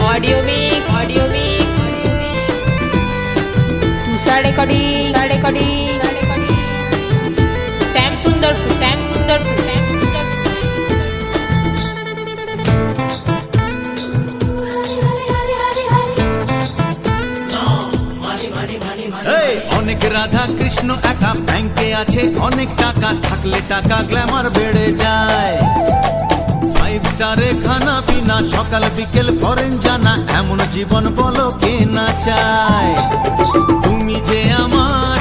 Audio mix Tushar कड़ी श्याम सुंदर অনেক রাধা কৃষ্ণ একা ব্যাংকে আছে, অনেক টাকা থাকলে টাকা গ্ল্যামার বেড়ে যায়। 5 স্টারে খানা পিনা, সকাল বিকেল ফরেন জানা, এমন জীবন বলো কে না চায়। তুমি যে আমার,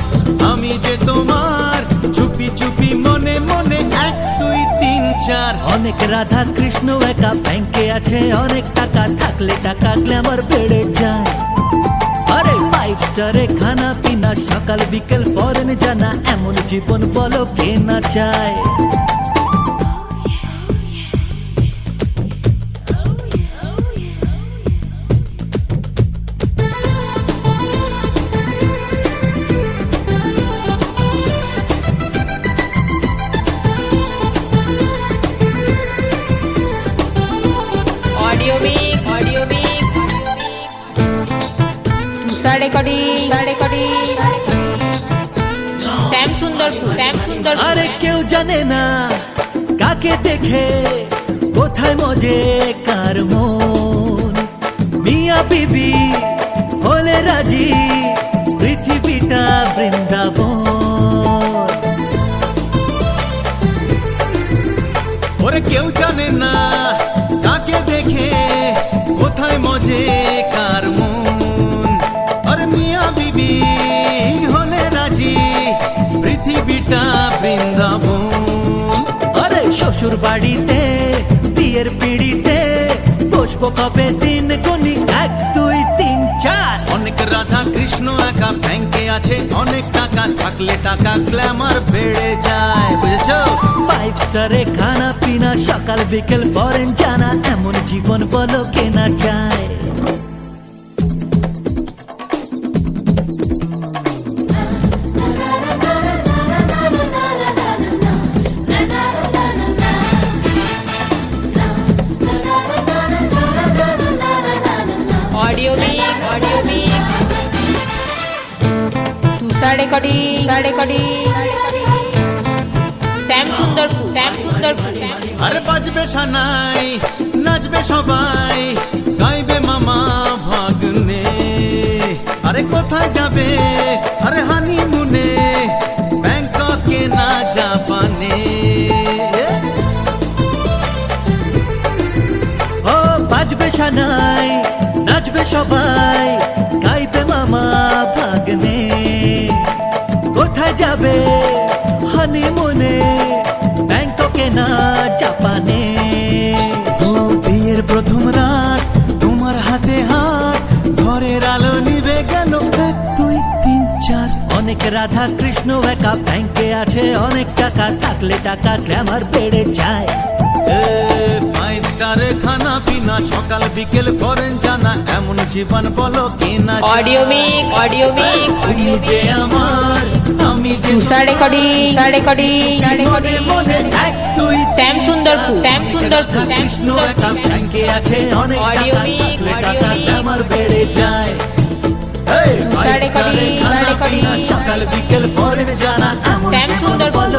আমি যে তোমার, চুপি চুপি মনে মনে 1 2 3 4। অনেক রাধা কৃষ্ণ একা ব্যাংকে আছে, অনেক টাকা থাকলে টাকা গ্ল্যামার বেড়ে যায়। আরে 5 স্টারে খানা পিনা, সকাল বিকেল ফরেন জানা, এমন জীবন বলো কে না চায়। ऑडियो मिक्स तुषार कड़ी श्याम सुंदर। আরে কেউ জানে না কাকে দেখে কোথায় মজে কার মন। মিয়া বিবি হলে রাজি, পৃথিবীটা বৃন্দাবন। ওরে কেউ জানে না কাকে দেখে কোথায় মজে কার মন। আরে মিয়া বিবি হলে রাজি, পৃথিবীটা বৃন্দাবন। আরে শ্বশুর বাড়িতে বিয়ের পিড়িতে বসবো কবে দিন গুনি 1 2 3 4। অনেক রাধা কৃষ্ণ একা ব্যাংকে আছে, অনেক টাকা থাকলে টাকা গ্ল্যামার বেড়ে যায়, বুঝেছো? 5 স্টারে খানা পিনা, সকাল বিকেল ফরেন জানা, এমন জীবন বলো কে না চায়। ऑडियो मिक्स तुषार कड़ी श्याम सुंदर। আরে বাজবে সানাই, নাচবে সবাই, গাইবে মামা ভাগ্নে। আরে কোথায় যাবে, আরে হানিমুনে, ব্যাংককে না জাপানে। ও বাজবে সানাই, নাচবে সবাই, গাইবে মামা ভাগ্নে। কোথায় যাবে হানিমুনে, ব্যাংককে না জাপানে। ও বিয়ের প্রথম রাত, তোমার হাতে হাত, ঘরের আলো নিবে গেল 1 2 3 4। অনেক রাধা কৃষ্ণ একা ব্যাংকে আছে, অনেক টাকা থাকলে টাকা গ্ল্যামার বেড়ে যায়। 5 স্টারে খানা পিনা, সকাল বিকেল ফরেন জানা, এমন জীবন বলো কে না চায়। ऑडियो मिक्स তুমি যে আমার, আমি যে तुषार कड़ी মনে মনে 1 2 श्याम सुंदर কৃষ্ণ একা ব্যাংকে আছে, অনেক ऑडियो টাকা मिक्स থাকলে টাকা গ্ল্যামার বেড়ে যায়। তুষার কড়ি সকাল বিকেল ফরেন জানা, এমন শ্যাম জীবন সুন্দর বলো